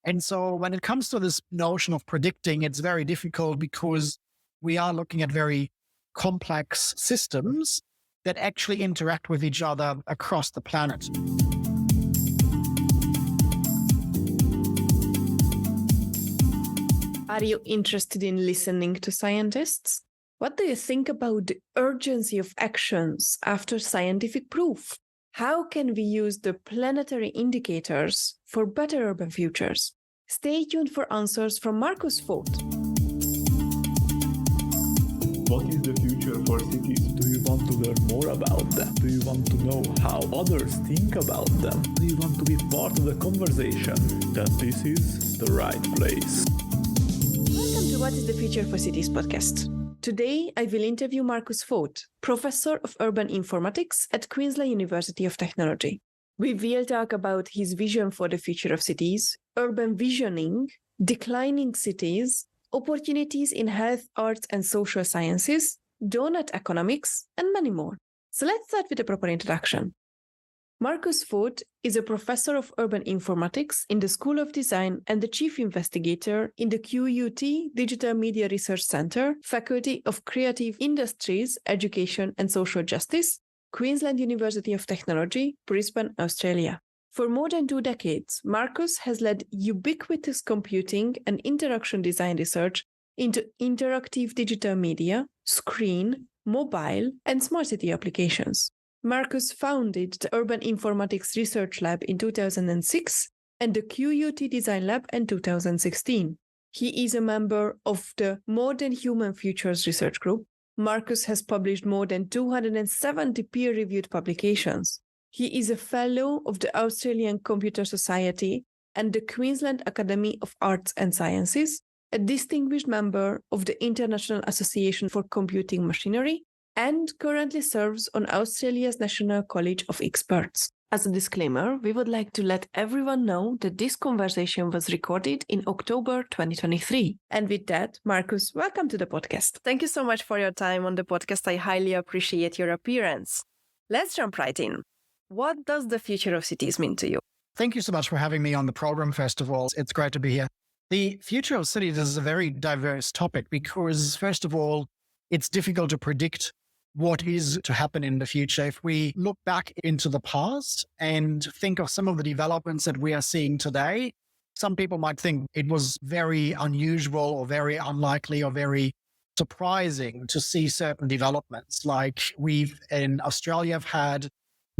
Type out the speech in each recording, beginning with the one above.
And so when it comes to this notion of predicting, it's very difficult because we are looking at very complex systems that actually interact with each other across the planet. Are you interested in listening to scientists? What do you think about the urgency of actions after scientific proof? How can we use the planetary indicators for better urban futures? Stay tuned for answers from Marcus Foth. What is the future for cities? Do you want to learn more about them? Do you want to know how others think about them? Do you want to be part of the conversation? Then this is the right place. Welcome to What is the Future for Cities podcast. Today, I will interview Marcus Foth, Professor of Urban Informatics at Queensland University of Technology. We will talk about his vision for the future of cities, urban visioning, declining cities, opportunities in health, arts and social sciences, donut economics, and many more. So let's start with a proper introduction. Marcus Foth is a professor of urban informatics in the School of Design and the Chief Investigator in the QUT Digital Media Research Center, Faculty of Creative Industries, Education and Social Justice, Queensland University of Technology, Brisbane, Australia. For more than 2 decades, Marcus has led ubiquitous computing and interaction design research into interactive digital media, screen, mobile, and smart city applications. Marcus founded the Urban Informatics Research Lab in 2006 and the QUT Design Lab in 2016. He is a member of the More Than Human Futures Research Group. Marcus has published more than 270 peer-reviewed publications. He is a fellow of the Australian Computer Society and the Queensland Academy of Arts and Sciences, a distinguished member of the International Association for Computing Machinery, and currently serves on Australia's National College of Experts. As a disclaimer, we would like to let everyone know that this conversation was recorded in October 2023. And with that, Marcus, welcome to the podcast. Thank you so much for your time on the podcast. I highly appreciate your appearance. Let's jump right in. What does the future of cities mean to you? Thank you so much for having me on the program, first of all. It's great to be here. The future of cities is a very diverse topic because, first of all, it's difficult to predict what is to happen in the future. If we look back into the past and think of some of the developments that we are seeing today, some people might think it was very unusual or very unlikely or very surprising to see certain developments. Like we've in Australia have had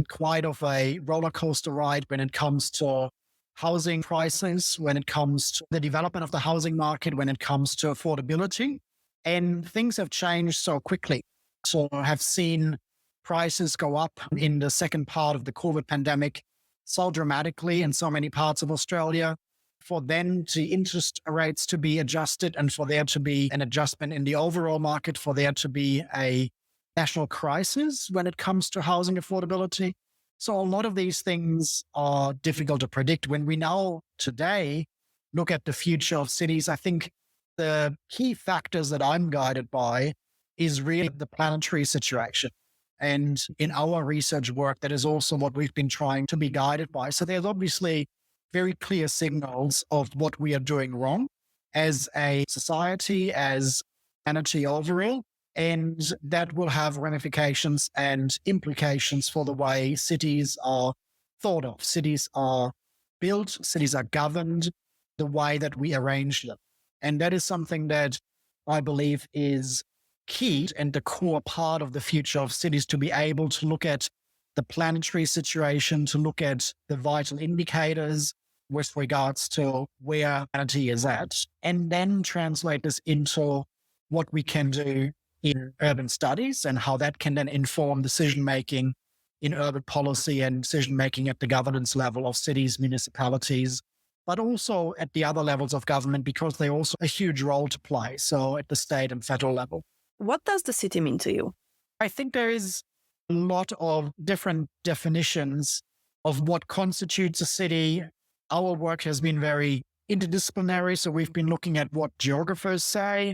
quite of a roller coaster ride when it comes to housing prices, when it comes to the development of the housing market, when it comes to affordability, and things have changed so quickly. So have seen prices go up in the second part of the COVID pandemic so dramatically in so many parts of Australia. For then the interest rates to be adjusted and for there to be an adjustment in the overall market, for there to be a national crisis when it comes to housing affordability. So a lot of these things are difficult to predict. When we now today look at the future of cities, I think the key factors that I'm guided by is really the planetary situation. And in our research work, that is also what we've been trying to be guided by. So there's obviously very clear signals of what we are doing wrong as a society, as humanity overall. And that will have ramifications and implications for the way cities are thought of. Cities are built, cities are governed, the way that we arrange them. And that is something that I believe is key and the core part of the future of cities, to be able to look at the planetary situation, to look at the vital indicators with regards to where humanity is at, and then translate this into what we can do in urban studies and how that can then inform decision-making in urban policy and decision-making at the governance level of cities, municipalities, but also at the other levels of government, because they also a huge role to play. So at the state and federal level. What does the city mean to you? I think there is a lot of different definitions of what constitutes a city. Our work has been very interdisciplinary. So we've been looking at what geographers say,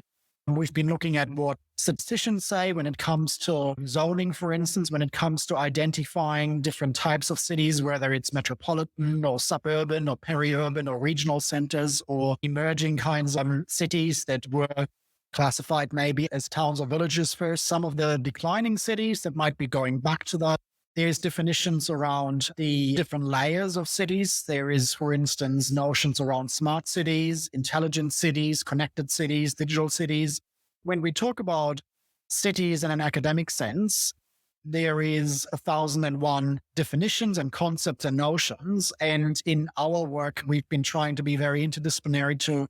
We've been looking at what statisticians say when it comes to zoning, for instance, when it comes to identifying different types of cities, whether it's metropolitan or suburban or peri-urban or regional centers or emerging kinds of cities that were classified maybe as towns or villages first. Some of the declining cities that might be going back to that. There's definitions around the different layers of cities. There is, for instance, notions around smart cities, intelligent cities, connected cities, digital cities. When we talk about cities in an academic sense, there is 1,001 definitions and concepts and notions. And in our work, we've been trying to be very interdisciplinary to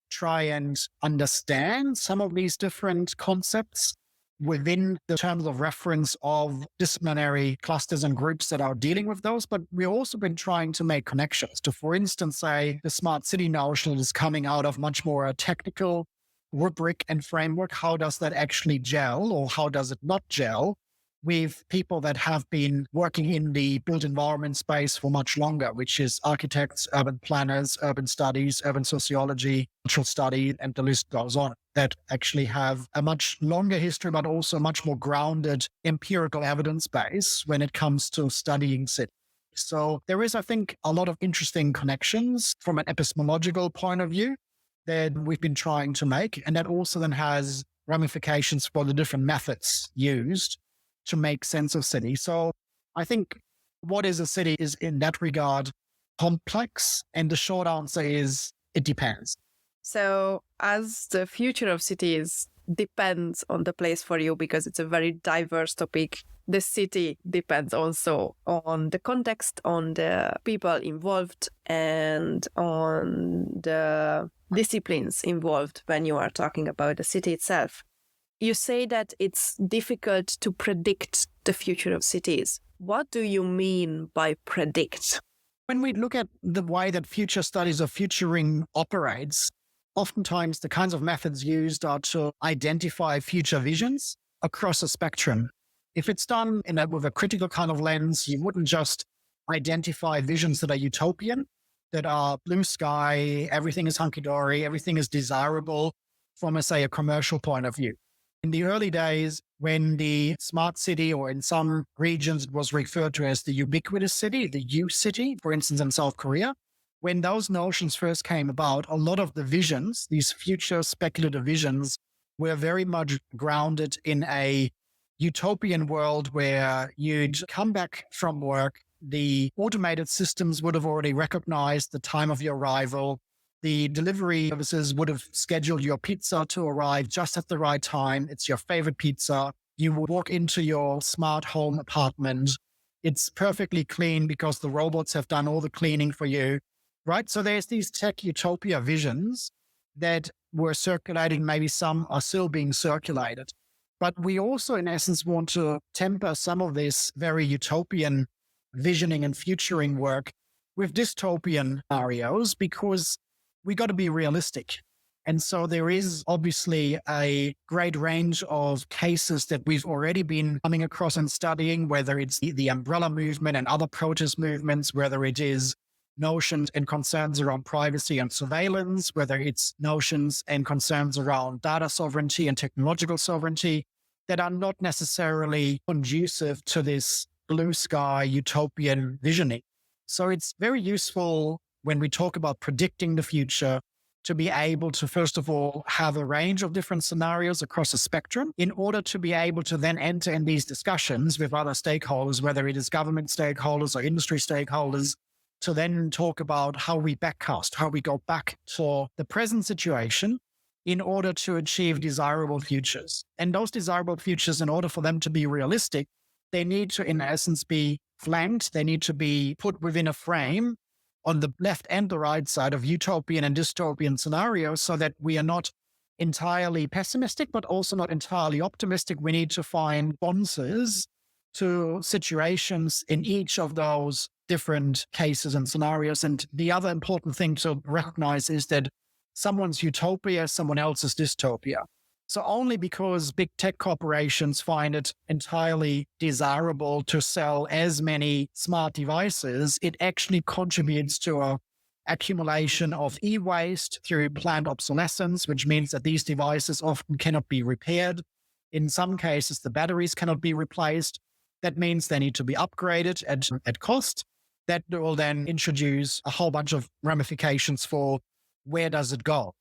try and understand some of these different concepts within the terms of reference of disciplinary clusters and groups that are dealing with those. But we've also been trying to make connections to, for instance, say the smart city notion is coming out of much more a technical rubric and framework. How does that actually gel, or how does it not gel with people that have been working in the built environment space for much longer, which is architects, urban planners, urban studies, urban sociology, cultural study, and the list goes on, that actually have a much longer history, but also a much more grounded empirical evidence base when it comes to studying cities. So there is, I think, a lot of interesting connections from an epistemological point of view that we've been trying to make. And that also then has ramifications for the different methods used to make sense of city. So I think what is a city is in that regard complex. And the short answer is it depends. So as the future of cities depends on the place for you, because it's a very diverse topic, the city depends also on the context, on the people involved, and on the disciplines involved when you are talking about the city itself. You say that it's difficult to predict the future of cities. What do you mean by predict? When we look at the way that future studies of futuring operates, oftentimes the kinds of methods used are to identify future visions across a spectrum. If it's done with a critical kind of lens, you wouldn't just identify visions that are utopian, that are blue sky, everything is hunky-dory, everything is desirable from, say, a commercial point of view. In the early days, when the smart city, or in some regions it was referred to as the ubiquitous city, the U city, for instance, in South Korea, when those notions first came about, a lot of the visions, these future speculative visions, were very much grounded in a utopian world where you'd come back from work, the automated systems would have already recognized the time of your arrival. The delivery services would have scheduled your pizza to arrive just at the right time. It's your favorite pizza. You would walk into your smart home apartment. It's perfectly clean because the robots have done all the cleaning for you, right? So there's these tech utopia visions that were circulating. Maybe some are still being circulated. But we also, in essence, want to temper some of this very utopian visioning and futuring work with dystopian scenarios, because we got to be realistic. And so there is obviously a great range of cases that we've already been coming across and studying, whether it's the umbrella movement and other protest movements, whether it is notions and concerns around privacy and surveillance, whether it's notions and concerns around data sovereignty and technological sovereignty, that are not necessarily conducive to this blue sky utopian visioning. So it's very useful when we talk about predicting the future to be able to, first of all, have a range of different scenarios across a spectrum in order to be able to then enter in these discussions with other stakeholders, whether it is government stakeholders or industry stakeholders, to then talk about how we backcast, how we go back to the present situation in order to achieve desirable futures. And those desirable futures, in order for them to be realistic, they need to, in essence, be flanked. They need to be put within a frame on the left and the right side of utopian and dystopian scenarios, so that we are not entirely pessimistic, but also not entirely optimistic. We need to find responses to situations in each of those different cases and scenarios. And the other important thing to recognize is that someone's utopia is someone else's dystopia. So only because big tech corporations find it entirely desirable to sell as many smart devices, it actually contributes to a accumulation of e-waste through planned obsolescence, which means that these devices often cannot be repaired. In some cases, the batteries cannot be replaced. That means they need to be upgraded at cost. That will then introduce a whole bunch of ramifications for where does it go.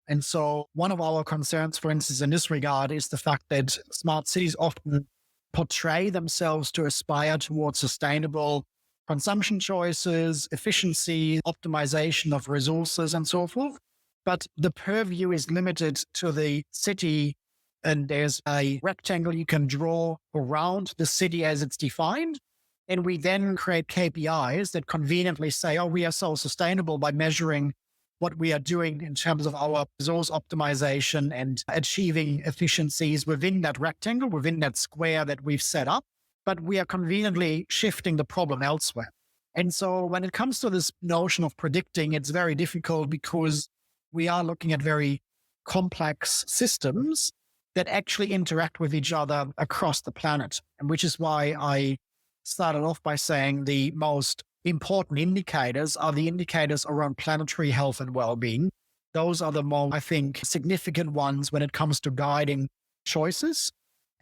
And so one of our concerns, for instance, in this regard is the fact that smart cities often portray themselves to aspire towards sustainable consumption choices, efficiency, optimization of resources, and so forth. But the purview is limited to the city, and there's a rectangle you can draw around the city as it's defined. And we then create KPIs that conveniently say, oh, we are so sustainable by measuring what we are doing in terms of our resource optimization and achieving efficiencies within that rectangle, within that square that we've set up. But we are conveniently shifting the problem elsewhere. And so when it comes to this notion of predicting, it's very difficult because we are looking at very complex systems that actually interact with each other across the planet. And which is why I started off by saying the most important indicators are the indicators around planetary health and well-being. Those are the more, I think, significant ones when it comes to guiding choices.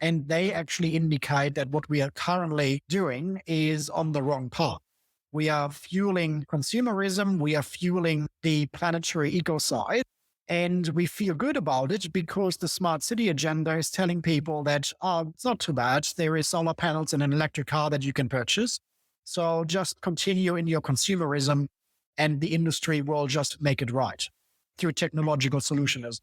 And they actually indicate that what we are currently doing is on the wrong path. We are fueling consumerism. We are fueling the planetary ecocide. And we feel good about it because the smart city agenda is telling people that, oh, it's not too bad. There is solar panels and an electric car that you can purchase. So just continue in your consumerism and the industry will just make it right through technological solutions.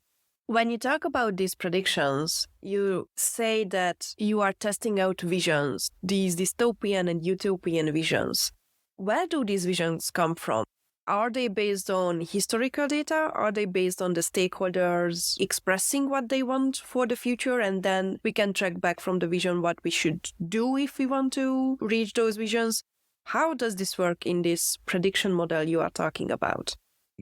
When you talk about these predictions, you say that you are testing out visions, these dystopian and utopian visions. Where do these visions come from? Are they based on historical data? Are they based on the stakeholders expressing what they want for the future? And then we can track back from the vision what we should do if we want to reach those visions. How does this work in this prediction model you are talking about?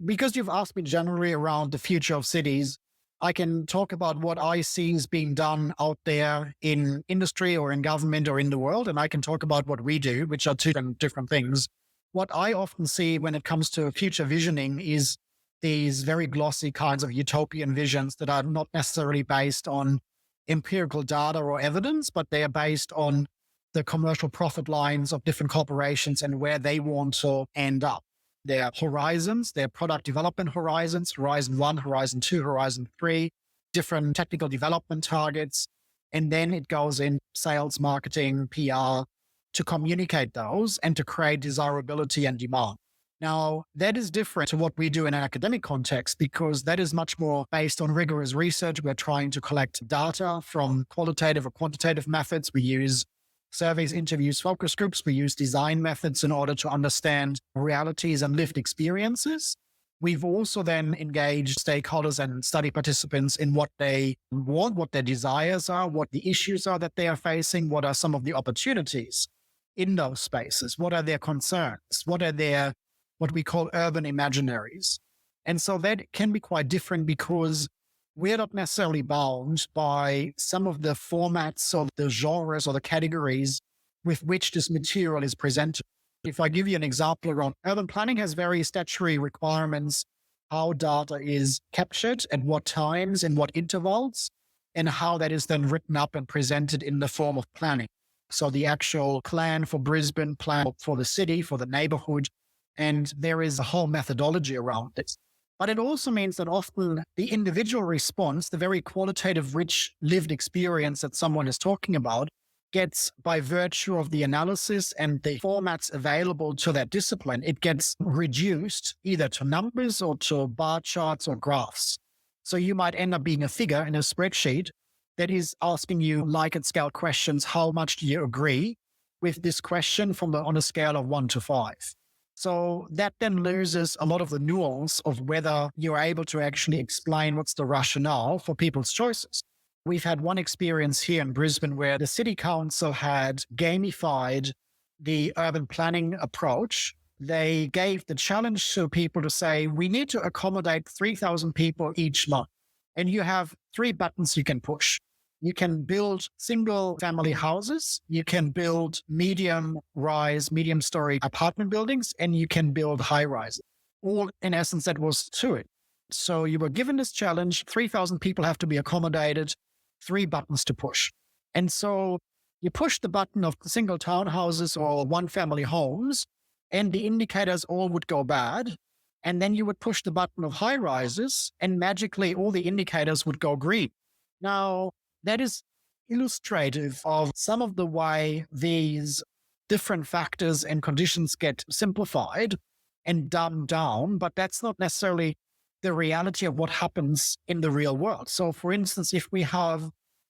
Because you've asked me generally around the future of cities, I can talk about what I see is being done out there in industry or in government or in the world. And I can talk about what we do, which are two different things. What I often see when it comes to future visioning is these very glossy kinds of utopian visions that are not necessarily based on empirical data or evidence, but they are based on the commercial profit lines of different corporations and where they want to end up. Their horizons, their product development horizons, Horizon 1, Horizon 2, Horizon 3, different technical development targets. And then it goes in sales, marketing, PR to communicate those and to create desirability and demand. Now, that is different to what we do in an academic context because that is much more based on rigorous research. We're trying to collect data from qualitative or quantitative methods. We use surveys, interviews, focus groups. We use design methods in order to understand realities and lived experiences. We've also then engaged stakeholders and study participants in what they want, what their desires are, what the issues are that they are facing, what are some of the opportunities in those spaces, what are their concerns, what are their, what we call urban imaginaries. And so that can be quite different because we're not necessarily bound by some of the formats or the genres or the categories with which this material is presented. If I give you an example around urban planning has various statutory requirements, how data is captured, at what times, in what intervals, and how that is then written up and presented in the form of planning. So the actual plan for Brisbane, plan for the city, for the neighborhood, and there is a whole methodology around this. But it also means that often the individual response, the very qualitative, rich lived experience that someone is talking about, gets, by virtue of the analysis and the formats available to that discipline, it gets reduced either to numbers or to bar charts or graphs. So you might end up being a figure in a spreadsheet that is asking you like scale questions. How much do you agree with this question on a scale of 1 to 5? So that then loses a lot of the nuance of whether you're able to actually explain what's the rationale for people's choices. We've had one experience here in Brisbane where the city council had gamified the urban planning approach. They gave the challenge to people to say, we need to accommodate 3,000 people each month. And you have 3 buttons you can push. You can build single family houses, you can build medium-rise, medium-story apartment buildings, and you can build high-rises. all in essence that was to it. So you were given this challenge, 3,000 people have to be accommodated, 3 buttons to push. And so you push the button of single townhouses or one family homes, and the indicators all would go bad. And then you would push the button of high rises, and magically all the indicators would go green. Now, that is illustrative of some of the way these different factors and conditions get simplified and dumbed down, but that's not necessarily the reality of what happens in the real world. So, for instance, if we have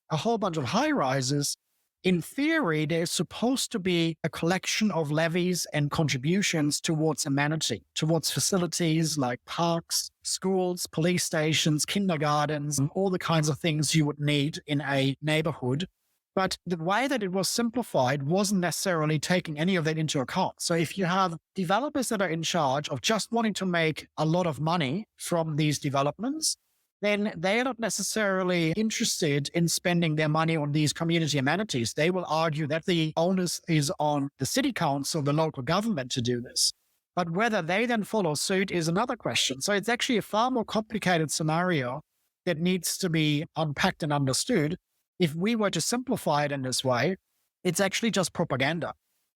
a whole bunch of high rises, in theory, there's supposed to be a collection of levies and contributions towards amenity, towards facilities like parks, schools, police stations, kindergartens, and all the kinds of things you would need in a neighborhood. But the way that it was simplified wasn't necessarily taking any of that into account. So if you have developers that are in charge of just wanting to make a lot of money from these developments, then they are not necessarily interested in spending their money on these community amenities. They will argue that the onus is on the city council, the local government to do this. But whether they then follow suit is another question. So it's actually a far more complicated scenario that needs to be unpacked and understood. If we were to simplify it in this way, it's actually just propaganda.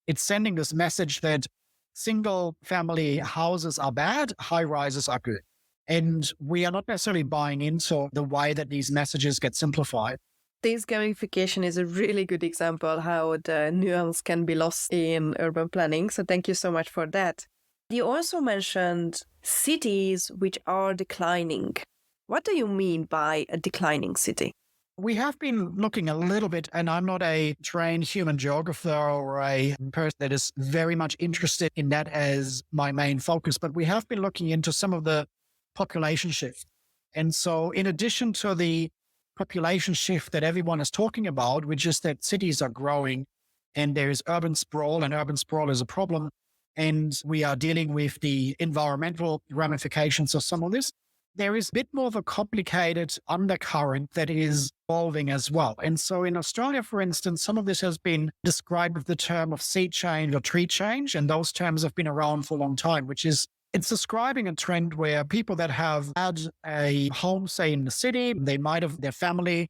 It's sending this message that single family houses are bad, high rises are good. And we are not necessarily buying into the way that these messages get simplified. This gamification is a really good example how the nuance can be lost in urban planning. So thank you so much for that. You also mentioned cities which are declining. What do you mean by a declining city? We have been looking a little bit, and I'm not a trained human geographer or a person that is very much interested in that as my main focus, but we have been looking into some of the population shift. And so in addition to the population shift that everyone is talking about, which is that cities are growing and there is urban sprawl, and urban sprawl is a problem, and we are dealing with the environmental ramifications of some of this, there is a bit more of a complicated undercurrent that is evolving as well. And so in Australia, for instance, some of this has been described with the term of sea change or tree change, and those terms have been around for a long time, which is it's describing a trend where people that have had a home, say in the city, they might have their family,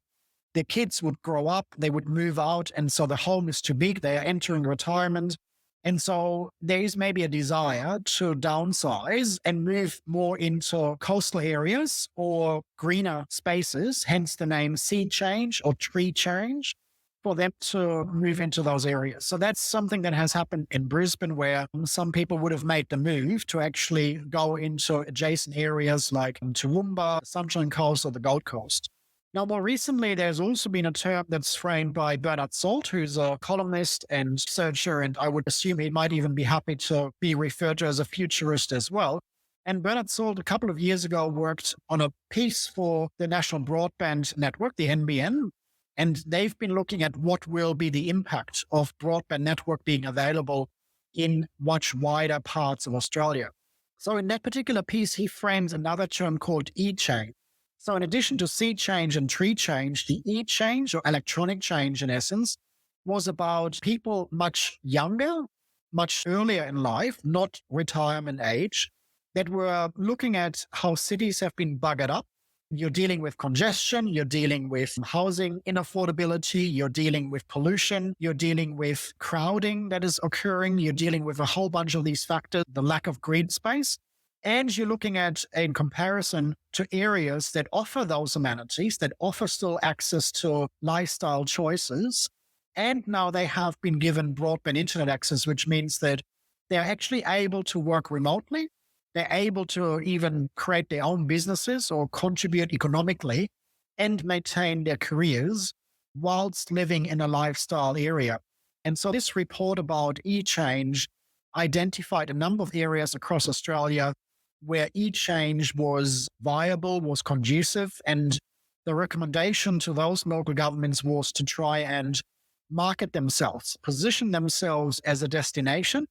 their kids would grow up, they would move out. And so the home is too big. They are entering retirement. And so there is maybe a desire to downsize and move more into coastal areas or greener spaces, hence the name sea change or tree change, for them to move into those areas. So that's something that has happened in Brisbane, where some people would have made the move to actually go into adjacent areas like Toowoomba, Sunshine Coast, or the Gold Coast. Now, more recently, there's also been a term that's framed by Bernard Salt, who's a columnist and researcher, and I would assume he might even be happy to be referred to as a futurist as well. And Bernard Salt, a couple of years ago, worked on a piece for the National Broadband Network, the NBN, and they've been looking at what will be the impact of broadband network being available in much wider parts of Australia. So in that particular piece, he frames another term called E-change. So in addition to sea change and tree change, the E-change or electronic change in essence was about people much younger, much earlier in life, not retirement age, that were looking at how cities have been buggered up. You're dealing with congestion, you're dealing with housing inaffordability, you're dealing with pollution, you're dealing with crowding that is occurring, you're dealing with a whole bunch of these factors, the lack of green space. And you're looking at, in comparison to areas that offer those amenities, that offer still access to lifestyle choices. And now they have been given broadband internet access, which means that they're actually able to work remotely. They're able to even create their own businesses or contribute economically and maintain their careers whilst living in a lifestyle area. And so this report about E-change identified a number of areas across Australia where E-change was viable, was conducive, and the recommendation to those local governments was to try and market themselves, position themselves as a destination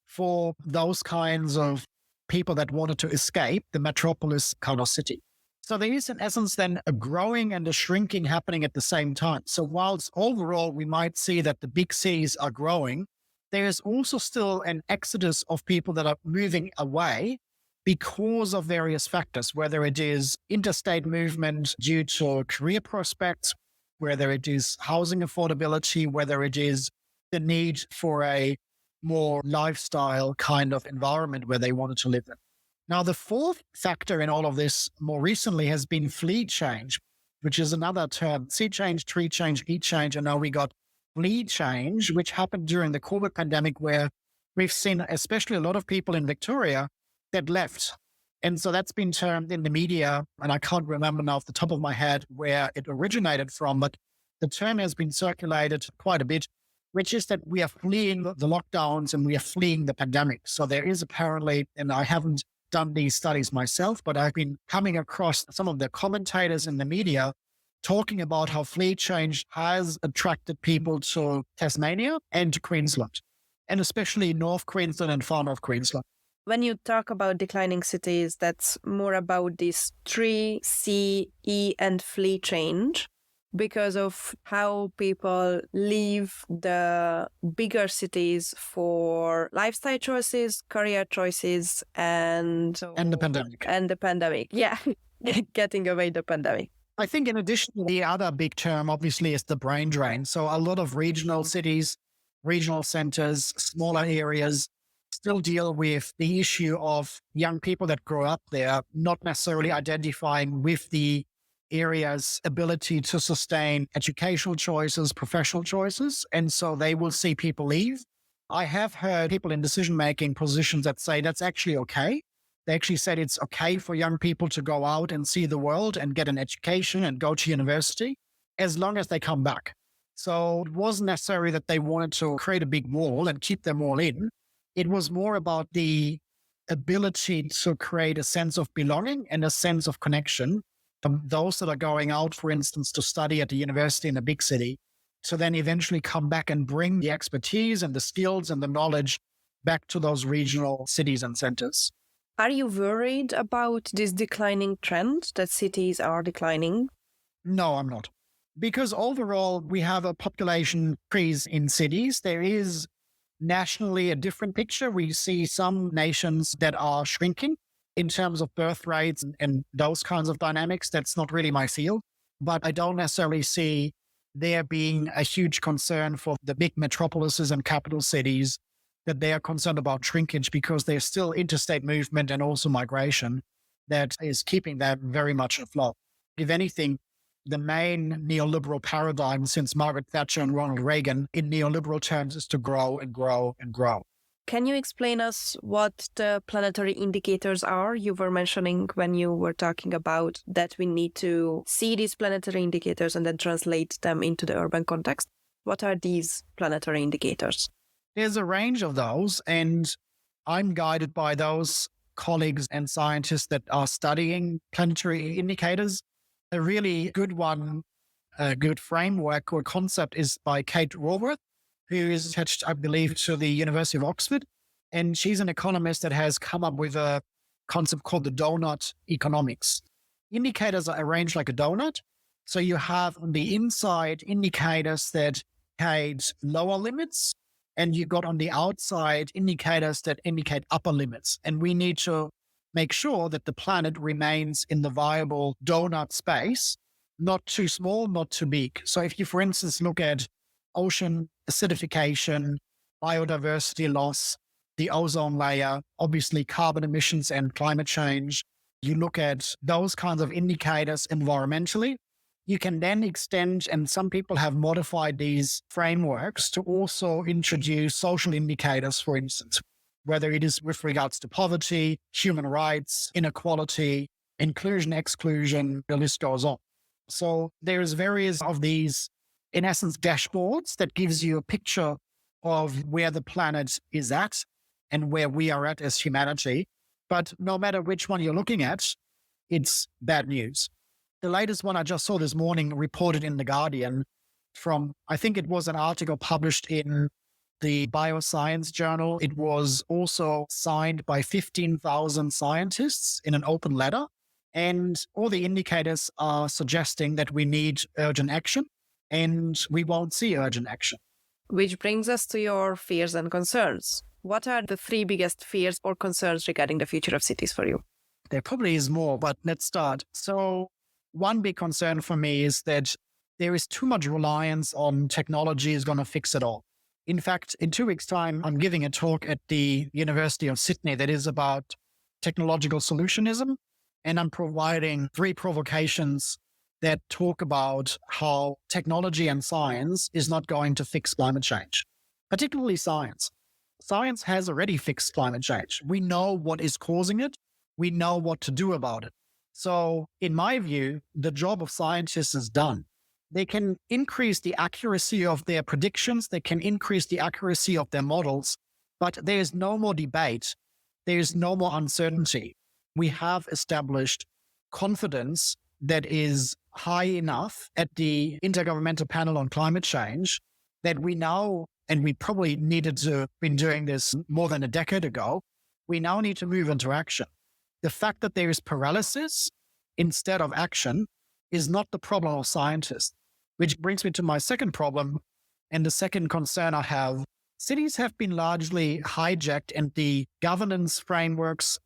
for those kinds of people that wanted to escape the metropolis kind of city. So there is, in essence, then a growing and a shrinking happening at the same time. So whilst overall we might see that the big cities are growing, there is also still an exodus of people that are moving away because of various factors, whether it is interstate movement due to career prospects, whether it is housing affordability, whether it is the need for a more lifestyle kind of environment where they wanted to live in. Now, the fourth factor in all of this more recently has been fleet change, which is another term: sea change, tree change, heat change. And now we got fleet change, which happened during the COVID pandemic, where we've seen especially a lot of people in Victoria that left. And so that's been termed in the media, and I can't remember now off the top of my head where it originated from, but the term has been circulated quite a bit, which is that we are fleeing the lockdowns and we are fleeing the pandemic. So there is apparently, and I haven't done these studies myself, but I've been coming across some of the commentators in the media talking about how fleet change has attracted people to Tasmania and to Queensland, and especially North Queensland and far North Queensland. When you talk about declining cities, that's more about this tree, sea, E, and fleet change because of how people leave the bigger cities for lifestyle choices, career choices, and the pandemic. And the pandemic. Yeah, getting away the pandemic. I think in addition, the other big term obviously is the brain drain. So a lot of regional cities, regional centers, smaller areas still deal with the issue of young people that grow up there, not necessarily identifying with the area's ability to sustain educational choices, professional choices. And so they will see people leave. I have heard people in decision-making positions that say that's actually okay. They actually said it's okay for young people to go out and see the world and get an education and go to university as long as they come back. So it wasn't necessary that they wanted to create a big wall and keep them all in. It was more about the ability to create a sense of belonging and a sense of connection from those that are going out, for instance, to study at the university in a big city, to then eventually come back and bring the expertise and the skills and the knowledge back to those regional cities and centers. Are you worried about this declining trend that cities are declining? No, I'm not. Because overall, we have a population increase in cities. There is nationally a different picture. We see some nations that are shrinking in terms of birth rates and those kinds of dynamics. That's not really my field, but I don't necessarily see there being a huge concern for the big metropolises and capital cities, that they are concerned about shrinkage, because there's still interstate movement and also migration that is keeping that very much afloat. If anything, the main neoliberal paradigm since Margaret Thatcher and Ronald Reagan in neoliberal terms is to grow and grow and grow. Can you explain us what the planetary indicators are? You were mentioning when you were talking about that we need to see these planetary indicators and then translate them into the urban context. What are these planetary indicators? There's a range of those, and I'm guided by those colleagues and scientists that are studying planetary indicators. A really good one, a good framework or concept is by Kate Raworth, who is attached, I believe, to the University of Oxford. And she's an economist that has come up with a concept called the donut economics. Indicators are arranged like a donut. So you have on the inside indicators that indicate lower limits, and you got on the outside indicators that indicate upper limits. And we need to make sure that the planet remains in the viable donut space, not too small, not too big. So if you, for instance, look at ocean acidification, biodiversity loss, the ozone layer, obviously carbon emissions and climate change, you look at those kinds of indicators environmentally, you can then extend, and some people have modified these frameworks to also introduce social indicators, for instance, whether it is with regards to poverty, human rights, inequality, inclusion, exclusion, the list goes on. So there's various of these, in essence, dashboards that gives you a picture of where the planet is at and where we are at as humanity. But no matter which one you're looking at, it's bad news. The latest one I just saw this morning reported in The Guardian from, I think it was an article published in the Bioscience Journal. It was also signed by 15,000 scientists in an open letter. And all the indicators are suggesting that we need urgent action, and we won't see urgent action. Which brings us to your fears and concerns. What are the three biggest fears or concerns regarding the future of cities for you? There probably is more, but let's start. So one big concern for me is that there is too much reliance on technology is going to fix it all. In fact, in 2 weeks' time, I'm giving a talk at the University of Sydney that is about technological solutionism. And I'm providing 3 provocations that talk about how technology and science is not going to fix climate change, particularly science. Science has already fixed climate change. We know what is causing it. We know what to do about it. So in my view, the job of scientists is done. They can increase the accuracy of their predictions. They can increase the accuracy of their models, but there is no more debate. There is no more uncertainty. We have established confidence that is high enough at the Intergovernmental Panel on Climate Change that we now, and we probably needed to have been doing this more than a decade ago, we now need to move into action. The fact that there is paralysis instead of action is not the problem of scientists, which brings me to my second problem and the second concern I have. Cities have been largely hijacked, and the governance frameworks,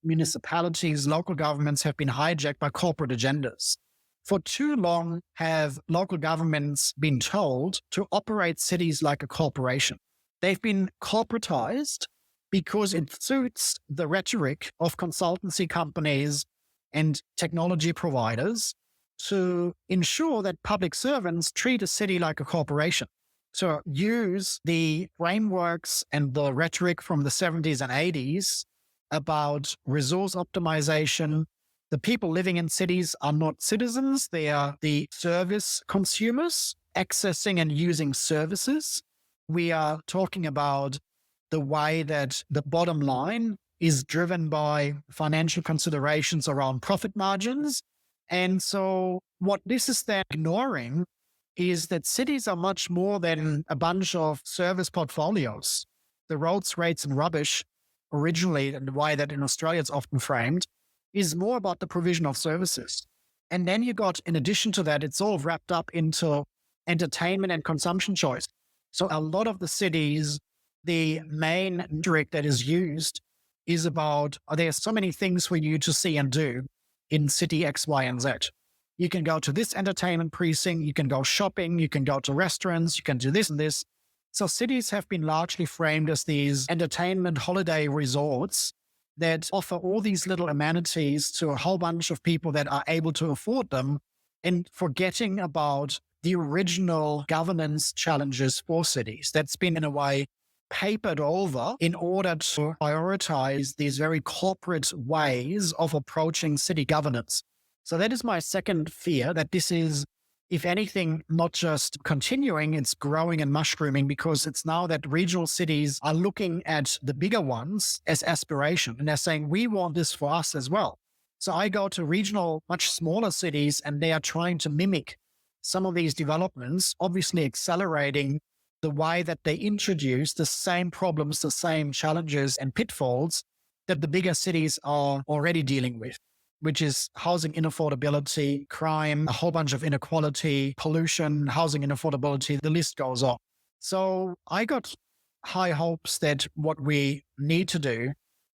municipalities, local governments have been hijacked by corporate agendas. For too long have local governments been told to operate cities like a corporation. They've been corporatized because it suits the rhetoric of consultancy companies and technology providers to ensure that public servants treat a city like a corporation. So use the frameworks and the rhetoric from the 70s and 80s about resource optimization. The people living in cities are not citizens. They are the service consumers accessing and using services. We are talking about the way that the bottom line is driven by financial considerations around profit margins. And so what this is then ignoring is that cities are much more than a bunch of service portfolios. The roads, rates, and rubbish originally, and the way that in Australia it's often framed, is more about the provision of services. And then you got, in addition to that, it's all wrapped up into entertainment and consumption choice. So a lot of the cities, the main rhetoric that is used is about, there are so many things for you to see and do in city X, Y, and Z. You can go to this entertainment precinct, you can go shopping, you can go to restaurants, you can do this and this. So cities have been largely framed as these entertainment holiday resorts that offer all these little amenities to a whole bunch of people that are able to afford them, and forgetting about the original governance challenges for cities that's been in a way papered over in order to prioritize these very corporate ways of approaching city governance. So that is my second fear, that this is, if anything, not just continuing, it's growing and mushrooming, because it's now that regional cities are looking at the bigger ones as aspiration. And they're saying, we want this for us as well. So I go to regional, much smaller cities, and they are trying to mimic some of these developments, obviously accelerating the way that they introduce the same problems, the same challenges and pitfalls that the bigger cities are already dealing with, which is housing inaffordability, crime, a whole bunch of inequality, pollution, housing inaffordability, the list goes on. So I got high hopes that what we need to do,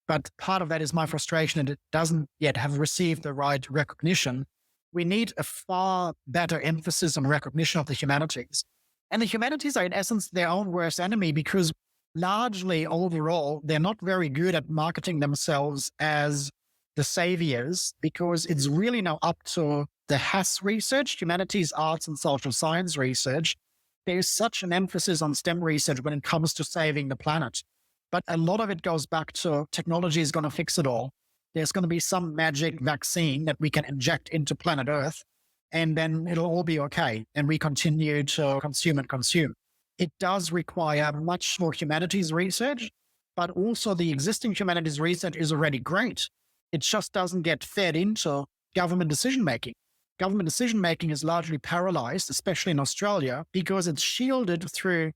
but part of that is my frustration that it doesn't yet have received the right recognition. We need a far better emphasis on recognition of the humanities. And the humanities are in essence their own worst enemy, because largely overall, they're not very good at marketing themselves as the saviors, because it's really now up to the HAS research, humanities, arts, and social science research. There's such an emphasis on STEM research when it comes to saving the planet. But a lot of it goes back to technology is going to fix it all. There's going to be some magic vaccine that we can inject into planet Earth, and then it'll all be okay. And we continue to consume and consume. It does require much more humanities research, but also the existing humanities research is already great. It just doesn't get fed into government decision-making. Government decision-making is largely paralyzed, especially in Australia, because it's shielded through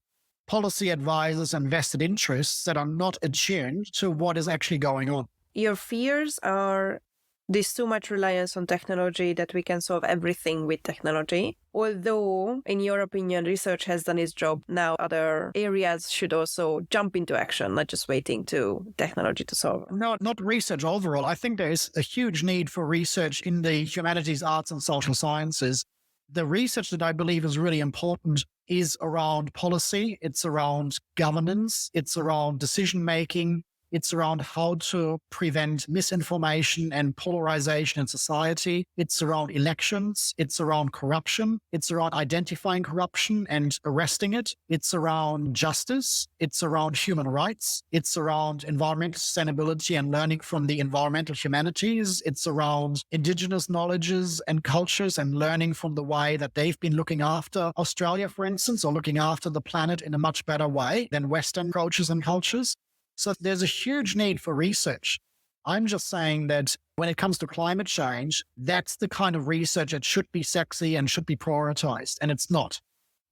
policy advisors and vested interests that are not attuned to what is actually going on. Your fears are there's too much reliance on technology that we can solve everything with technology. Although, in your opinion, research has done its job, now other areas should also jump into action, not just waiting to technology to solve. No, not research overall. I think there is a huge need for research in the humanities, arts, and social sciences. The research that I believe is really important is around policy. It's around governance. It's around decision-making. It's around how to prevent misinformation and polarization in society. It's around elections. It's around corruption. It's around identifying corruption and arresting it. It's around justice. It's around human rights. It's around environmental sustainability and learning from the environmental humanities. It's around indigenous knowledges and cultures and learning from the way that they've been looking after Australia, for instance, or looking after the planet in a much better way than Western approaches and cultures. So there's a huge need for research. I'm just saying that when it comes to climate change, that's the kind of research that should be sexy and should be prioritized, and it's not.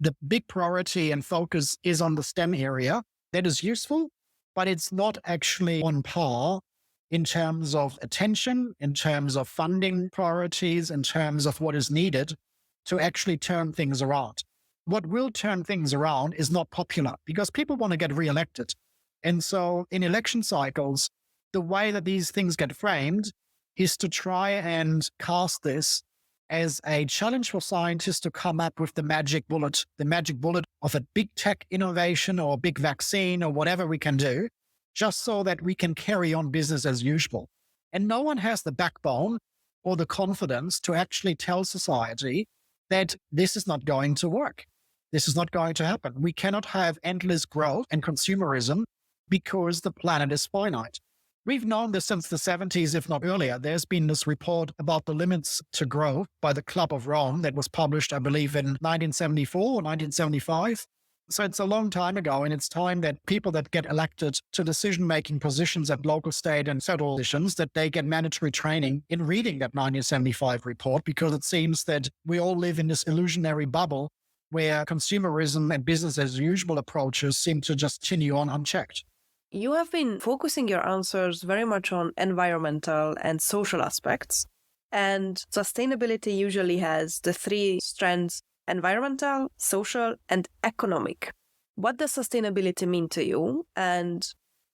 The big priority and focus is on the STEM area. That is useful, but it's not actually on par in terms of attention, in terms of funding priorities, in terms of what is needed to actually turn things around. What will turn things around is not popular because people want to get reelected. And so in election cycles, the way that these things get framed is to try and cast this as a challenge for scientists to come up with the magic bullet of a big tech innovation or a big vaccine or whatever we can do, just so that we can carry on business as usual. And no one has the backbone or the confidence to actually tell society that this is not going to work. This is not going to happen. We cannot have endless growth and consumerism because the planet is finite. We've known this since the 70s, if not earlier. There's been this report about the limits to growth by the Club of Rome that was published, I believe, in 1974 or 1975. So it's a long time ago, and it's time that people that get elected to decision-making positions at local, state, and federal positions, that they get mandatory training in reading that 1975 report, because it seems that we all live in this illusionary bubble where consumerism and business as usual approaches seem to just continue on unchecked. You have been focusing your answers very much on environmental and social aspects, and sustainability usually has the three strands: environmental, social, and economic. What does sustainability mean to you? And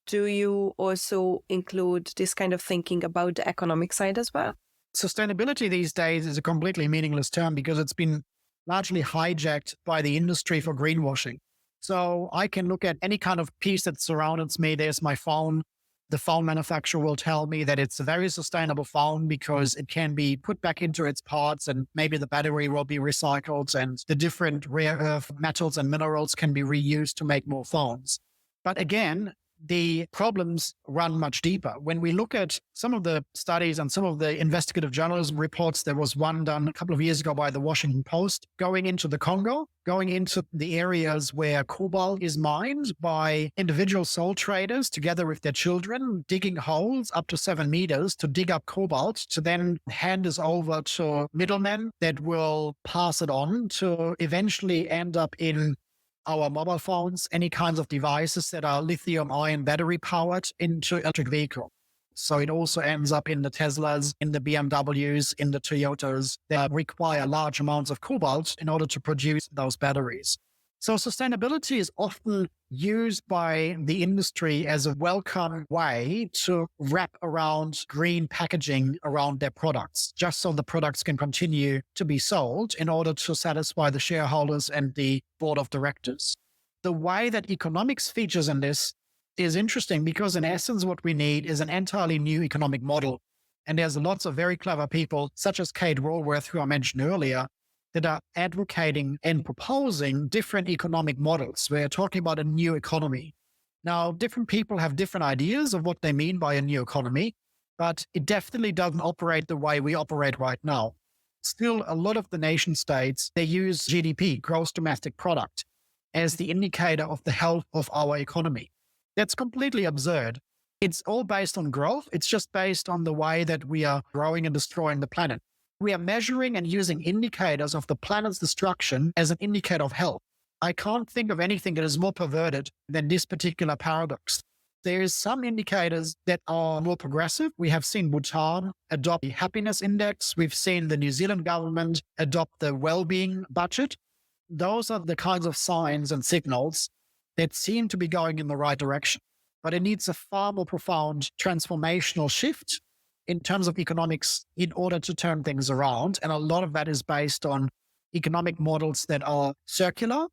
do you also include this kind of thinking about the economic side as well? Sustainability these days is a completely meaningless term because it's been largely hijacked by the industry for greenwashing. So I can look at any kind of piece that surrounds me. There's my phone. The phone manufacturer will tell me that it's a very sustainable phone because it can be put back into its parts and maybe the battery will be recycled and the different rare earth metals and minerals can be reused to make more phones. But again, the problems run much deeper. When we look at some of the studies and some of the investigative journalism reports, there was one done a couple of years ago by the Washington Post, going into the Congo, going into the areas where cobalt is mined by individual soul traders together with their children, digging holes up to 7 meters to dig up cobalt, to then hand this over to middlemen that will pass it on to eventually end up in our mobile phones, any kinds of devices that are lithium-ion battery powered into electric vehicle. So it also ends up in the Teslas, in the BMWs, in the Toyotas that require large amounts of cobalt in order to produce those batteries. So sustainability is often used by the industry as a welcome way to wrap around green packaging around their products, just so the products can continue to be sold in order to satisfy the shareholders and the board of directors. The way that economics features in this is interesting because in essence, what we need is an entirely new economic model. And there's lots of very clever people, such as Kate Raworth, who I mentioned earlier, that are advocating and proposing different economic models. We're talking about a new economy. Now, different people have different ideas of what they mean by a new economy, but it definitely doesn't operate the way we operate right now. Still, a lot of the nation states, they use GDP, gross domestic product, as the indicator of the health of our economy. That's completely absurd. It's all based on growth. It's just based on the way that we are growing and destroying the planet. We are measuring and using indicators of the planet's destruction as an indicator of health. I can't think of anything that is more perverted than this particular paradox. There's some indicators that are more progressive. We have seen Bhutan adopt the happiness index. We've seen the New Zealand government adopt the well-being budget. Those are the kinds of signs and signals that seem to be going in the right direction. But it needs a far more profound transformational shift in terms of economics in order to turn things around. And a lot of that is based on economic models that are circular.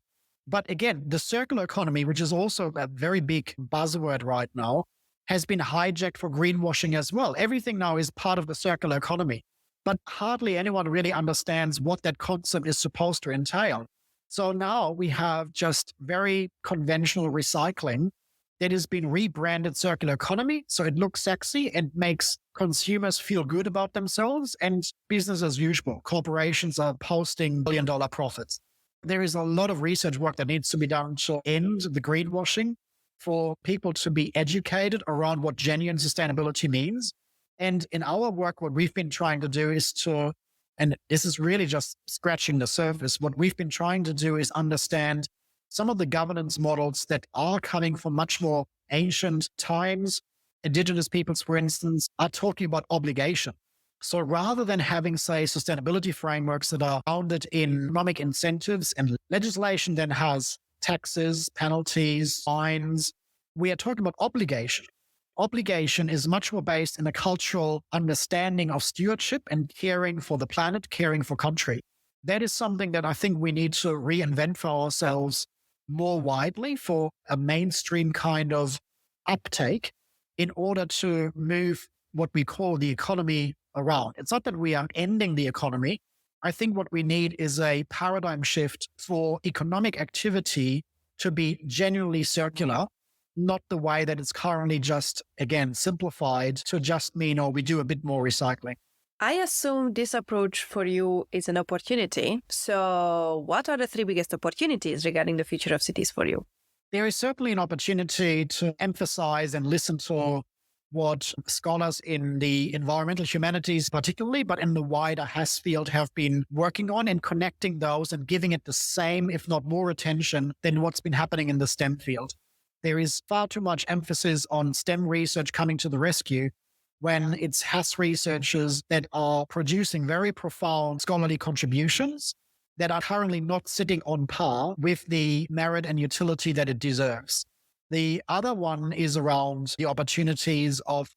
But again, the circular economy, which is also a very big buzzword right now, has been hijacked for greenwashing as well. Everything now is part of the circular economy, but hardly anyone really understands what that concept is supposed to entail. So now we have just very conventional recycling that has been rebranded circular economy. So it looks sexy and makes consumers feel good about themselves, and business as usual. Corporations are posting billion-dollar profits. There is a lot of research work that needs to be done to end the greenwashing, for people to be educated around what genuine sustainability means. And in our work, what we've been trying to do is to, and this is really just scratching the surface, what we've been trying to do is understand some of the governance models that are coming from much more ancient times. Indigenous peoples, for instance, are talking about obligation. So rather than having, say, sustainability frameworks that are founded in economic incentives and legislation then has taxes, penalties, fines, we are talking about obligation. Obligation is much more based in a cultural understanding of stewardship and caring for the planet, caring for country. That is something that I think we need to reinvent for ourselves more widely for a mainstream kind of uptake in order to move what we call the economy around. It's not that we are ending the economy. I think what we need is a paradigm shift for economic activity to be genuinely circular, not the way that it's currently just, again, simplified to just mean, oh, we do a bit more recycling. I assume this approach for you is an opportunity. So what are the three biggest opportunities regarding the future of cities for you? There is certainly an opportunity to emphasize and listen to what scholars in the environmental humanities particularly, but in the wider HAS field have been working on, and connecting those and giving it the same, if not more attention than what's been happening in the STEM field. There is far too much emphasis on STEM research coming to the rescue when it's HAS researchers that are producing very profound scholarly contributions that are currently not sitting on par with the merit and utility that it deserves. The other one is around the opportunities of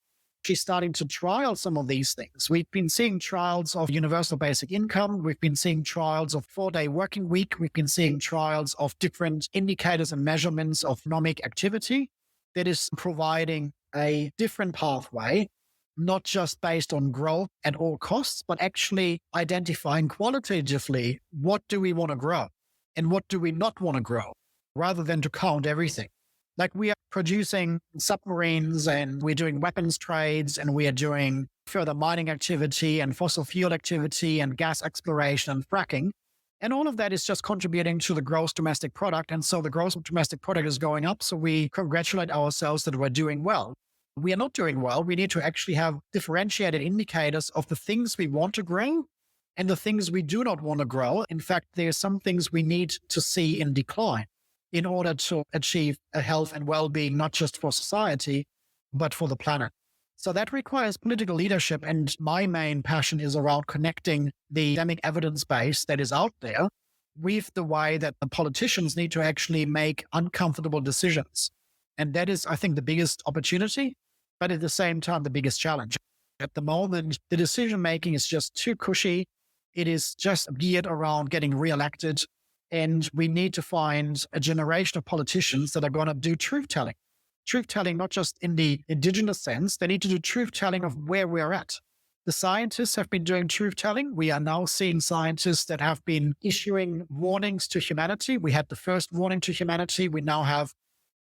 actually starting to trial some of these things. We've been seeing trials of universal basic income. We've been seeing trials of 4-day working week. We've been seeing trials of different indicators and measurements of economic activity that is providing a different pathway, not just based on growth at all costs, but actually identifying qualitatively what do we want to grow and what do we not want to grow, rather than to count everything. Like we are producing submarines and we're doing weapons trades and we are doing further mining activity and fossil fuel activity and gas exploration and fracking. And all of that is just contributing to the gross domestic product. And so the gross domestic product is going up. So we congratulate ourselves that we're doing well. We are not doing well. We need to actually have differentiated indicators of the things we want to grow and the things we do not want to grow. In fact, there are some things we need to see in decline in order to achieve a health and well-being, not just for society, but for the planet. So that requires political leadership. And my main passion is around connecting the academic evidence base that is out there with the way that the politicians need to actually make uncomfortable decisions. And that is, I think, the biggest opportunity, but at the same time, the biggest challenge. At the moment, the decision-making is just too cushy. It is just geared around getting re-elected. And we need to find a generation of politicians that are going to do truth-telling. Truth-telling, not just in the indigenous sense, they need to do truth-telling of where we're at. The scientists have been doing truth-telling. We are now seeing scientists that have been issuing warnings to humanity. We had the first warning to humanity. We now have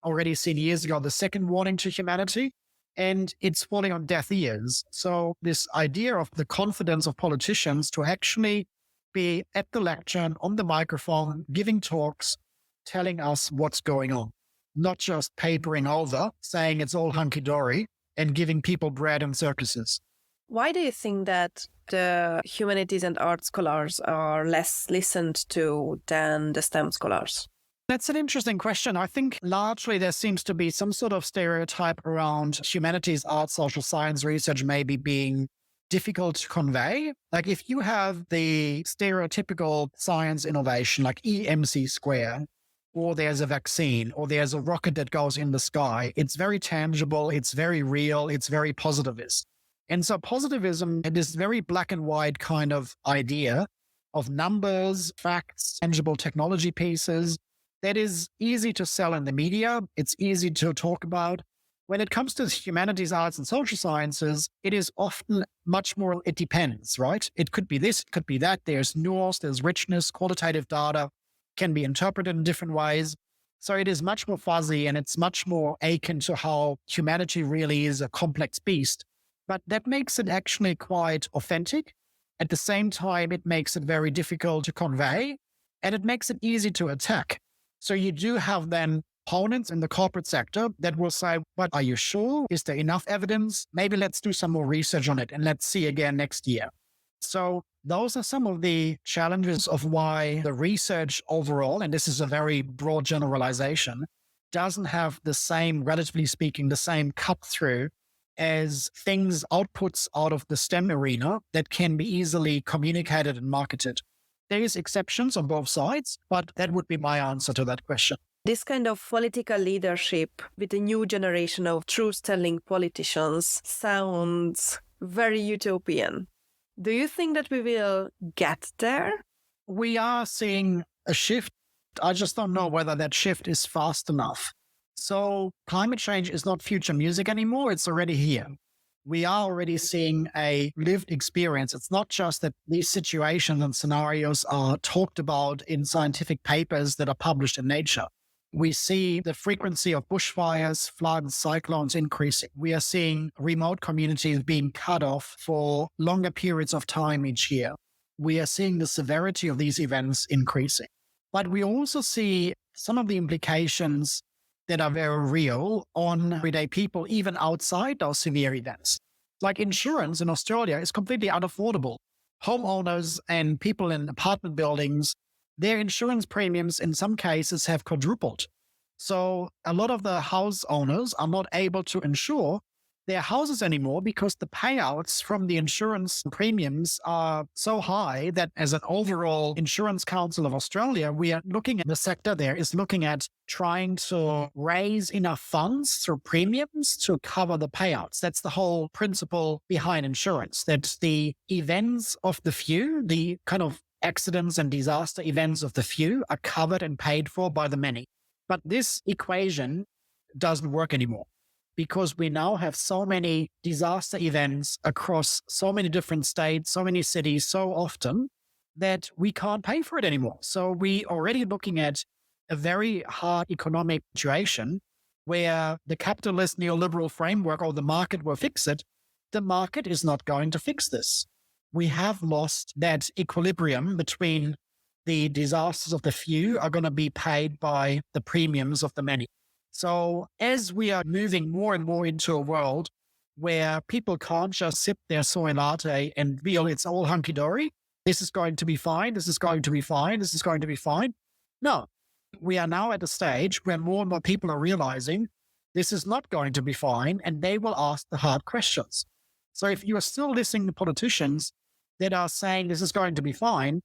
already seen years ago the second warning to humanity, and it's falling on deaf ears. So this idea of the confidence of politicians to actually be at the lectern, on the microphone, giving talks, telling us what's going on, not just papering over, saying it's all hunky-dory and giving people bread and circuses. Why do you think that the humanities and art scholars are less listened to than the STEM scholars? That's an interesting question. I think largely there seems to be some sort of stereotype around humanities, arts, social science research maybe being difficult to convey. Like if you have the stereotypical science innovation like EMC square, or there's a vaccine, or there's a rocket that goes in the sky, it's very tangible, it's very real, it's very positivist. And so positivism, this very black and white kind of idea of numbers, facts, tangible technology pieces, that is easy to sell in the media. It's easy to talk about. When it comes to humanities, arts, and social sciences, it is often much more, it depends, right? It could be this, it could be that. There's nuance, there's richness, qualitative data can be interpreted in different ways. So it is much more fuzzy and it's much more akin to how humanity really is a complex beast. But that makes it actually quite authentic. At the same time, it makes it very difficult to convey and it makes it easy to attack. So you do have then opponents in the corporate sector that will say, but are you sure? Is there enough evidence? Maybe let's do some more research on it and let's see again next year. So those are some of the challenges of why the research overall, and this is a very broad generalization, doesn't have the same, relatively speaking, the same cut through as things, outputs out of the STEM arena that can be easily communicated and marketed. There is exceptions on both sides, but that would be my answer to that question. This kind of political leadership with a new generation of truth-telling politicians sounds very utopian. Do you think that we will get there? We are seeing a shift. I just don't know whether that shift is fast enough. So climate change is not future music anymore. It's already here. We are already seeing a lived experience. It's not just that these situations and scenarios are talked about in scientific papers that are published in Nature. We see the frequency of bushfires, floods, cyclones increasing. We are seeing remote communities being cut off for longer periods of time each year. We are seeing the severity of these events increasing. But we also see some of the implications that are very real on everyday people, even outside those severe events. Like insurance in Australia is completely unaffordable. Homeowners and people in apartment buildings, their insurance premiums in some cases have quadrupled. So a lot of the house owners are not able to insure their houses anymore because the payouts from the insurance premiums are so high that as an overall Insurance Council of Australia, we are looking at the sector there is looking at trying to raise enough funds through premiums to cover the payouts. That's the whole principle behind insurance, that the events of the few, the kind of accidents and disaster events of the few are covered and paid for by the many. But this equation doesn't work anymore because we now have so many disaster events across so many different states, so many cities, so often that we can't pay for it anymore. So we already looking at a very hard economic situation where the capitalist neoliberal framework or the market will fix it. The market is not going to fix this. We have lost that equilibrium between the disasters of the few are going to be paid by the premiums of the many. So as we are moving more and more into a world where people can't just sip their soy latte and feel it's all hunky-dory, this is going to be fine, this is going to be fine, this is going to be fine. No, we are now at a stage where more and more people are realizing this is not going to be fine and they will ask the hard questions. So if you are still listening to politicians that are saying this is going to be fine,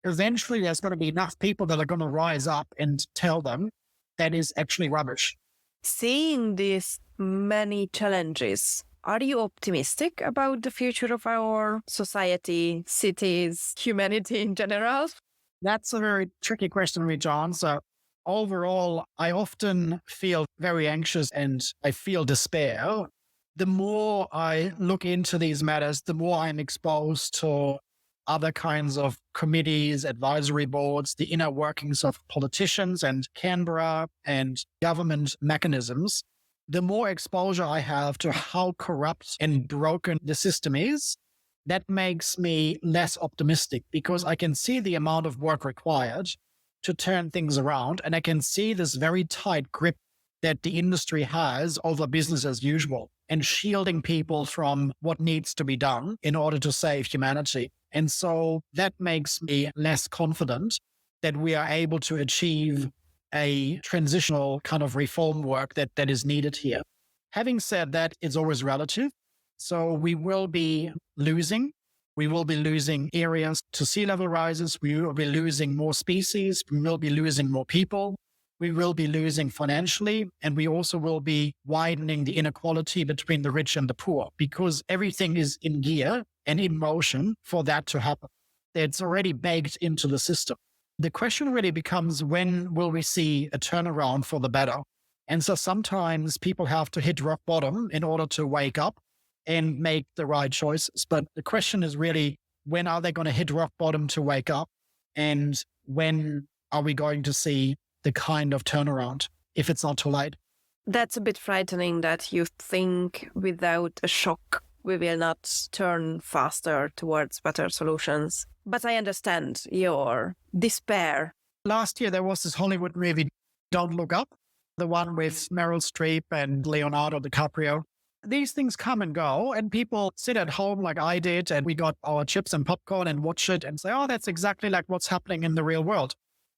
eventually there's going to be enough people that are going to rise up and tell them that is actually rubbish. Seeing these many challenges, are you optimistic about the future of our society, cities, humanity in general? That's a very tricky question for me to answer. Overall, I often feel very anxious and I feel despair. The more I look into these matters, the more I'm exposed to other kinds of committees, advisory boards, the inner workings of politicians and Canberra and government mechanisms, the more exposure I have to how corrupt and broken the system is, that makes me less optimistic because I can see the amount of work required to turn things around. And I can see this very tight grip that the industry has over business as usual and shielding people from what needs to be done in order to save humanity. And so that makes me less confident that we are able to achieve a transitional kind of reform work that is needed here. Having said that, it's always relative. So we will be losing areas to sea level rises. We will be losing more species. We will be losing more people. We will be losing financially. And we also will be widening the inequality between the rich and the poor, because everything is in gear and in motion for that to happen. It's already baked into the system. The question really becomes, when will we see a turnaround for the better? And so sometimes people have to hit rock bottom in order to wake up and make the right choices. But the question is really, when are they going to hit rock bottom to wake up? And when are we going to see the kind of turnaround, if it's not too late? That's a bit frightening that you think without a shock, we will not turn faster towards better solutions. But I understand your despair. Last year, there was this Hollywood movie, Don't Look Up, the one with Meryl Streep and Leonardo DiCaprio. These things come and go, and people sit at home like I did, and we got our chips and popcorn and watch it and say, oh, that's exactly like what's happening in the real world.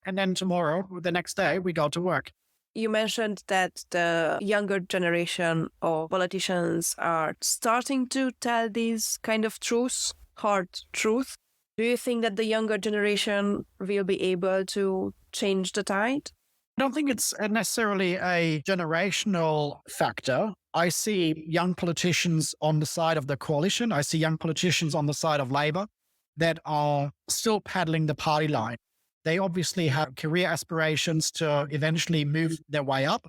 And then tomorrow, the next day, we go to work. You mentioned that the younger generation of politicians are starting to tell these kind of truths, hard truth. Do you think that the younger generation will be able to change the tide? I don't think it's necessarily a generational factor. I see young politicians on the side of the coalition. I see young politicians on the side of Labor that are still paddling the party line. They obviously have career aspirations to eventually move their way up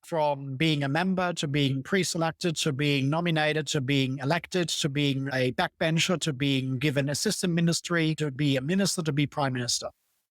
from being a member to being pre-selected, to being nominated, to being elected, to being a backbencher, to being given assistant ministry, to be a minister, to be prime minister.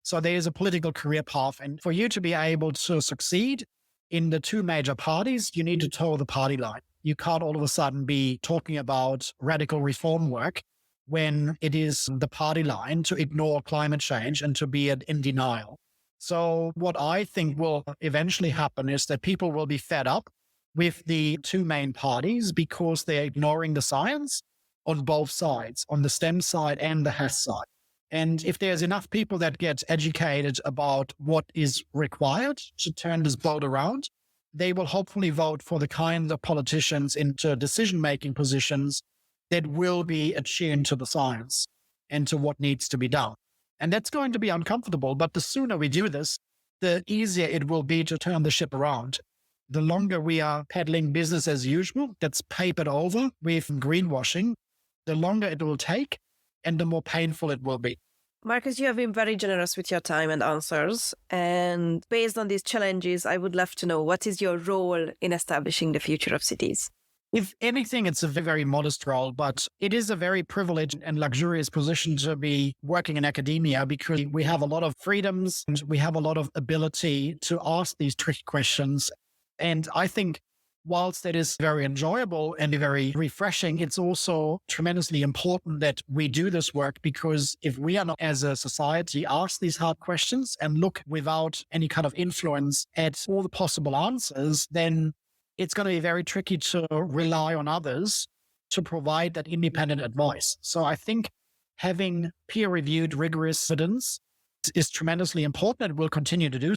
So there is a political career path. And for you to be able to succeed in the two major parties, you need to toe the party line. You can't all of a sudden be talking about radical reform work when it is the party line to ignore climate change and to be in denial. So what I think will eventually happen is that people will be fed up with the two main parties because they're ignoring the science on both sides, on the STEM side and the HES side. And if there's enough people that get educated about what is required to turn this boat around, they will hopefully vote for the kind of politicians into decision-making positions that will be attuned to the science and to what needs to be done. And that's going to be uncomfortable, but the sooner we do this, the easier it will be to turn the ship around. The longer we are peddling business as usual, that's papered over with greenwashing, the longer it will take and the more painful it will be. Marcus, you have been very generous with your time and answers. And based on these challenges, I would love to know, what is your role in establishing the future of cities? If anything, it's a very modest role, but it is a very privileged and luxurious position to be working in academia because we have a lot of freedoms and we have a lot of ability to ask these tricky questions. And I think whilst that is very enjoyable and very refreshing, it's also tremendously important that we do this work, because if we are not, as a society, ask these hard questions and look without any kind of influence at all the possible answers, then it's going to be very tricky to rely on others to provide that independent advice. So I think having peer-reviewed, rigorous evidence is tremendously important and will continue to do.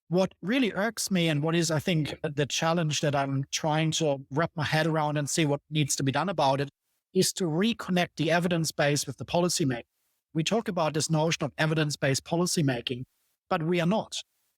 What really irks me, and what is, I think, the challenge that I'm trying to wrap my head around and see what needs to be done about it, is to reconnect the evidence base with the policymaking. We talk about this notion of evidence-based policymaking, but we are not.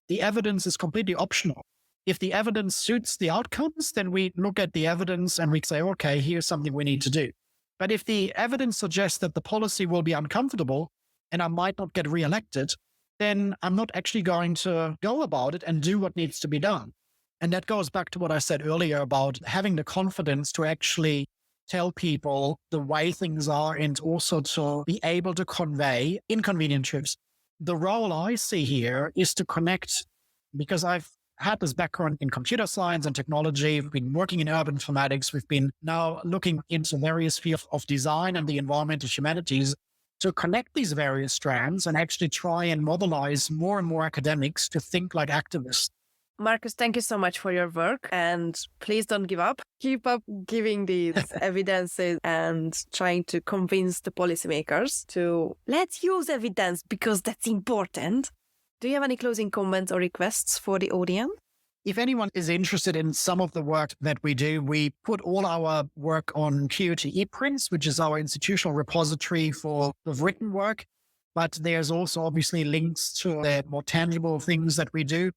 The evidence is completely optional. If the evidence suits the outcomes, then we look at the evidence and we say, okay, here's something we need to do. But if the evidence suggests that the policy will be uncomfortable and I might not get reelected, then I'm not actually going to go about it and do what needs to be done. And that goes back to what I said earlier about having the confidence to actually tell people the way things are and also to be able to convey inconvenient truths. The role I see here is to connect, because I've had this background in computer science and technology. We've been working in urban informatics. We've been now looking into various fields of design and the environmental humanities to connect these various strands and actually try and mobilize more and more academics to think like activists. Marcus, thank you so much for your work, and please don't give up. Keep up giving these evidences and trying to convince the policymakers to let's use evidence because that's important. Do you have any closing comments or requests for the audience? If anyone is interested in some of the work that we do, we put all our work on QUT ePrints, which is our institutional repository for the written work. But there's also obviously links to the more tangible things that we do.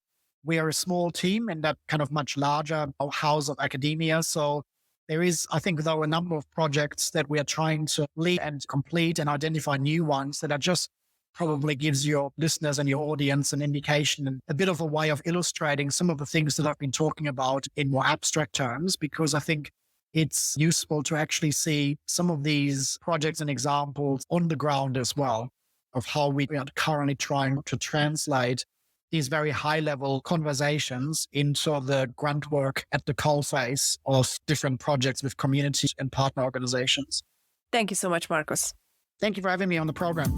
We are a small team in that kind of much larger house of academia. So there is, I think, though, a number of projects that we are trying to lead and complete and identify new ones that are just probably gives your listeners and your audience an indication and a bit of a way of illustrating some of the things that I've been talking about in more abstract terms, because I think it's useful to actually see some of these projects and examples on the ground as well of how we are currently trying to translate these very high-level conversations into the grunt work at the coalface of different projects with community and partner organizations. Thank you so much, Marcus. Thank you for having me on the program.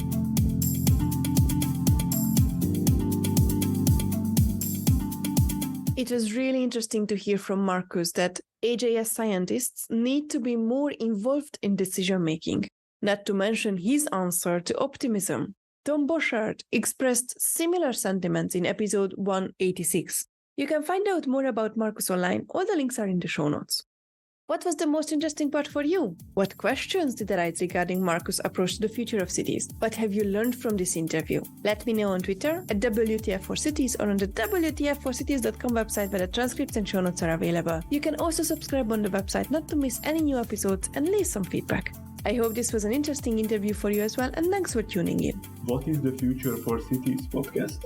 It was really interesting to hear from Marcus that AJS scientists need to be more involved in decision-making, not to mention his answer to optimism. Tom Boschard expressed similar sentiments in episode 186. You can find out more about Marcus online. All the links are in the show notes. What was the most interesting part for you? What questions did arise regarding Marcus' approach to the future of cities? What have you learned from this interview? Let me know on Twitter at WTF4Cities or on the WTF4Cities.com website where the transcripts and show notes are available. You can also subscribe on the website not to miss any new episodes and leave some feedback. I hope this was an interesting interview for you as well, and thanks for tuning in. What is the Future for Cities podcast?